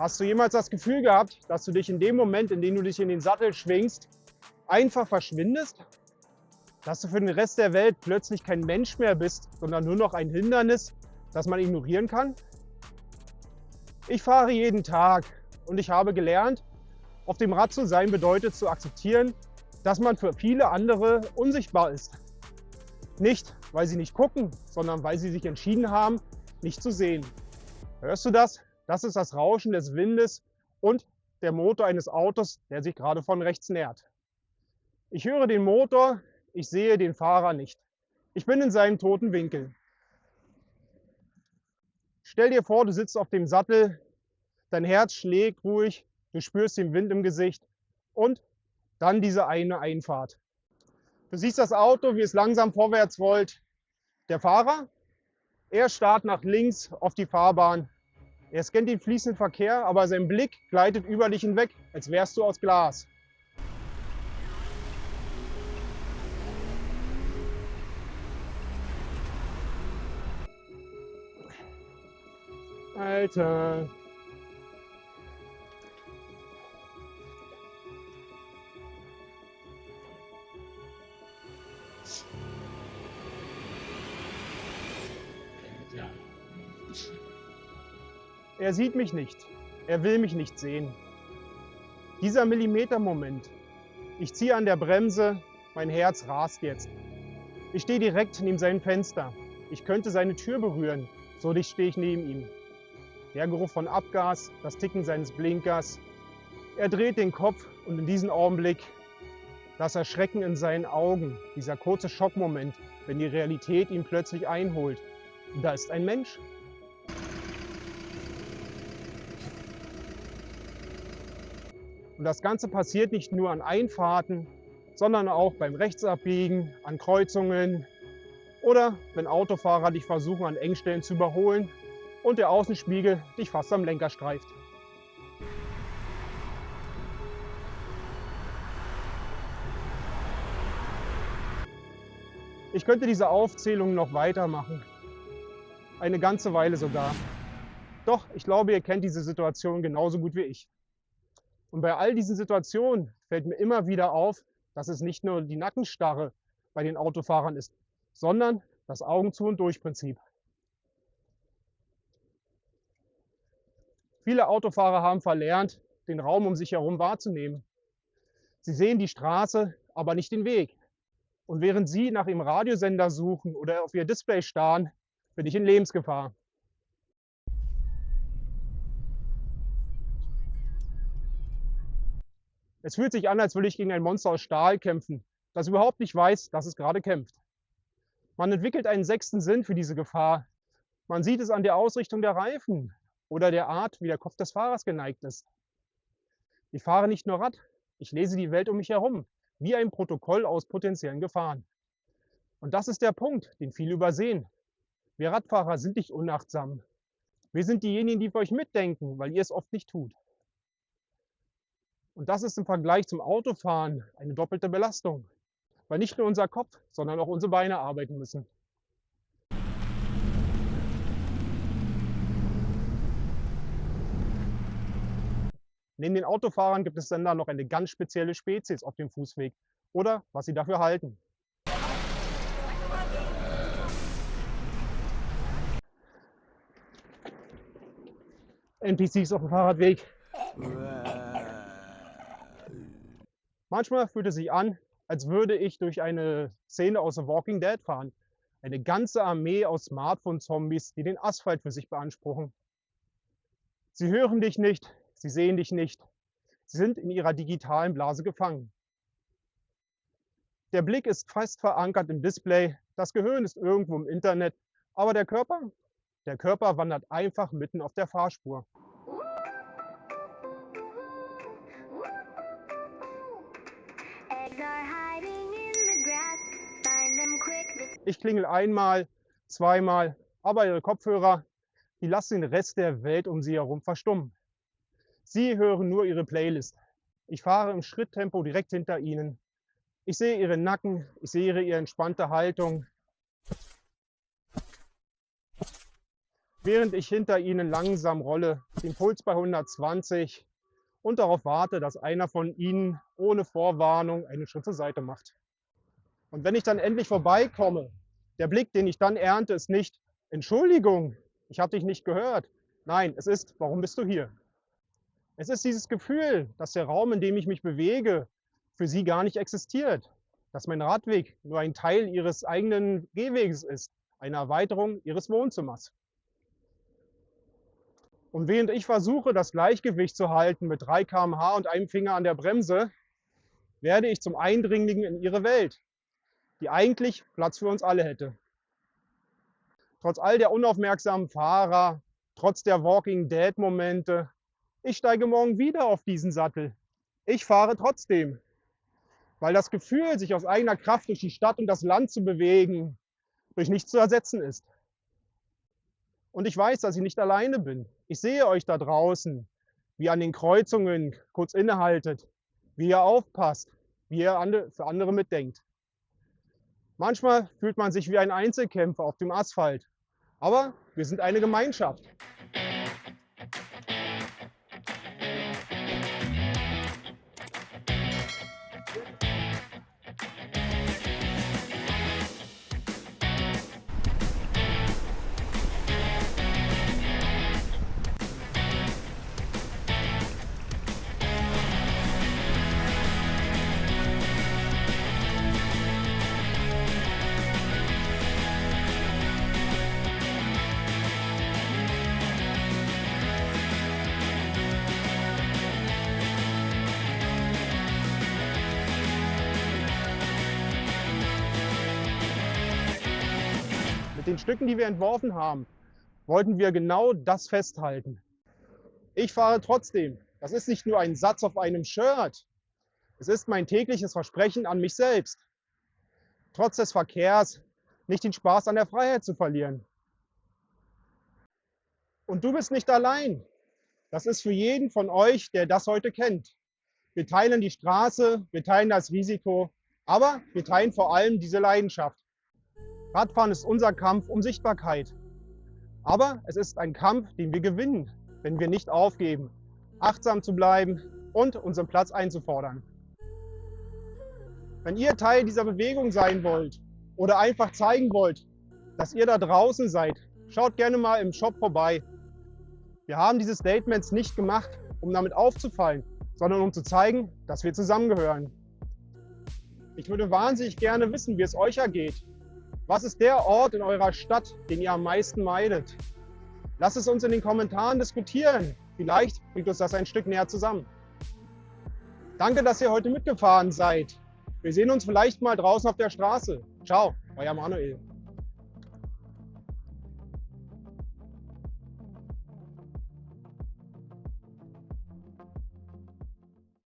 Hast du jemals das Gefühl gehabt, dass du dich in dem Moment, in dem du dich in den Sattel schwingst, einfach verschwindest? Dass du für den Rest der Welt plötzlich kein Mensch mehr bist, sondern nur noch ein Hindernis, das man ignorieren kann? Ich fahre jeden Tag und ich habe gelernt, auf dem Rad zu sein bedeutet zu akzeptieren, dass man für viele andere unsichtbar ist. Nicht, weil sie nicht gucken, sondern weil sie sich entschieden haben, nicht zu sehen. Hörst du das? Das ist das Rauschen des Windes und der Motor eines Autos, der sich gerade von rechts nähert. Ich höre den Motor, ich sehe den Fahrer nicht. Ich bin in seinem toten Winkel. Stell dir vor, du sitzt auf dem Sattel, dein Herz schlägt ruhig, du spürst den Wind im Gesicht und dann diese eine Einfahrt. Du siehst das Auto, wie es langsam vorwärts rollt. Der Fahrer, er starrt nach links auf die Fahrbahn. Er scannt den fließenden Verkehr, aber sein Blick gleitet über dich hinweg, als wärst du aus Glas. Alter. Er sieht mich nicht. Er will mich nicht sehen. Dieser Millimetermoment. Ich ziehe an der Bremse, mein Herz rast jetzt. Ich stehe direkt neben seinem Fenster. Ich könnte seine Tür berühren, so dicht stehe ich neben ihm. Der Geruch von Abgas, das Ticken seines Blinkers. Er dreht den Kopf und in diesem Augenblick das Erschrecken in seinen Augen, dieser kurze Schockmoment, wenn die Realität ihn plötzlich einholt. Und da ist ein Mensch. Und das Ganze passiert nicht nur an Einfahrten, sondern auch beim Rechtsabbiegen, an Kreuzungen oder wenn Autofahrer dich versuchen, an Engstellen zu überholen und der Außenspiegel dich fast am Lenker streift. Ich könnte diese Aufzählung noch weitermachen. Eine ganze Weile sogar. Doch, ich glaube, ihr kennt diese Situation genauso gut wie ich. Und bei all diesen Situationen fällt mir immer wieder auf, dass es nicht nur die Nackenstarre bei den Autofahrern ist, sondern das Augen zu und durch Prinzip. Viele Autofahrer haben verlernt, den Raum um sich herum wahrzunehmen. Sie sehen die Straße, aber nicht den Weg. Und während sie nach ihrem Radiosender suchen oder auf ihr Display starren, bin ich in Lebensgefahr. Es fühlt sich an, als würde ich gegen ein Monster aus Stahl kämpfen, das überhaupt nicht weiß, dass es gerade kämpft. Man entwickelt einen sechsten Sinn für diese Gefahr. Man sieht es an der Ausrichtung der Reifen oder der Art, wie der Kopf des Fahrers geneigt ist. Ich fahre nicht nur Rad, ich lese die Welt um mich herum, wie ein Protokoll aus potenziellen Gefahren. Und das ist der Punkt, den viele übersehen. Wir Radfahrer sind nicht unachtsam. Wir sind diejenigen, die für euch mitdenken, weil ihr es oft nicht tut. Und das ist im Vergleich zum Autofahren eine doppelte Belastung, weil nicht nur unser Kopf, sondern auch unsere Beine arbeiten müssen. Neben den Autofahrern gibt es dann da noch eine ganz spezielle Spezies auf dem Fußweg oder was sie dafür halten. NPCs auf dem Fahrradweg. Manchmal fühlt es sich an, als würde ich durch eine Szene aus The Walking Dead fahren. Eine ganze Armee aus Smartphone-Zombies, die den Asphalt für sich beanspruchen. Sie hören dich nicht, sie sehen dich nicht. Sie sind in ihrer digitalen Blase gefangen. Der Blick ist fest verankert im Display, das Gehirn ist irgendwo im Internet, aber der Körper wandert einfach mitten auf der Fahrspur. Ich klingel einmal, zweimal, aber ihre Kopfhörer, die lassen den Rest der Welt um sie herum verstummen. Sie hören nur ihre Playlist. Ich fahre im Schritttempo direkt hinter ihnen. Ich sehe ihre Nacken, ich sehe ihre entspannte Haltung. während ich hinter ihnen langsam rolle, den Puls bei 120 und darauf warte, dass einer von ihnen ohne Vorwarnung einen Schritt zur Seite macht. Und wenn ich dann endlich vorbeikomme, der Blick, den ich dann ernte, ist nicht: Entschuldigung, ich habe dich nicht gehört. Nein, es ist: Warum bist du hier? Es ist dieses Gefühl, dass der Raum, in dem ich mich bewege, für sie gar nicht existiert. Dass mein Radweg nur ein Teil ihres eigenen Gehweges ist, eine Erweiterung ihres Wohnzimmers. Und während ich versuche, das Gleichgewicht zu halten mit 3 km/h und einem Finger an der Bremse, werde ich zum Eindringling in ihre Welt, die eigentlich Platz für uns alle hätte. Trotz all der unaufmerksamen Fahrer, trotz der Walking-Dead-Momente, ich steige morgen wieder auf diesen Sattel. Ich fahre trotzdem, weil das Gefühl, sich aus eigener Kraft durch die Stadt und das Land zu bewegen, durch nichts zu ersetzen ist. Und ich weiß, dass ich nicht alleine bin. Ich sehe euch da draußen, wie ihr an den Kreuzungen kurz innehaltet, wie ihr aufpasst, wie ihr für andere mitdenkt. Manchmal fühlt man sich wie ein Einzelkämpfer auf dem Asphalt, aber wir sind eine Gemeinschaft. Mit den Stücken, die wir entworfen haben, wollten wir genau das festhalten. Ich fahre trotzdem. Das ist nicht nur ein Satz auf einem Shirt. Es ist mein tägliches Versprechen an mich selbst, trotz des Verkehrs nicht den Spaß an der Freiheit zu verlieren. Und du bist nicht allein. Das ist für jeden von euch, der das heute kennt. Wir teilen die Straße, wir teilen das Risiko, aber wir teilen vor allem diese Leidenschaft. Radfahren ist unser Kampf um Sichtbarkeit. Aber es ist ein Kampf, den wir gewinnen, wenn wir nicht aufgeben, achtsam zu bleiben und unseren Platz einzufordern. Wenn ihr Teil dieser Bewegung sein wollt oder einfach zeigen wollt, dass ihr da draußen seid, schaut gerne mal im Shop vorbei. Wir haben diese Statements nicht gemacht, um damit aufzufallen, sondern um zu zeigen, dass wir zusammengehören. Ich würde wahnsinnig gerne wissen, wie es euch ergeht. Was ist der Ort in eurer Stadt, den ihr am meisten meidet? Lasst es uns in den Kommentaren diskutieren. Vielleicht bringt uns das ein Stück näher zusammen. Danke, dass ihr heute mitgefahren seid. Wir sehen uns vielleicht mal draußen auf der Straße. Ciao, euer Manuel.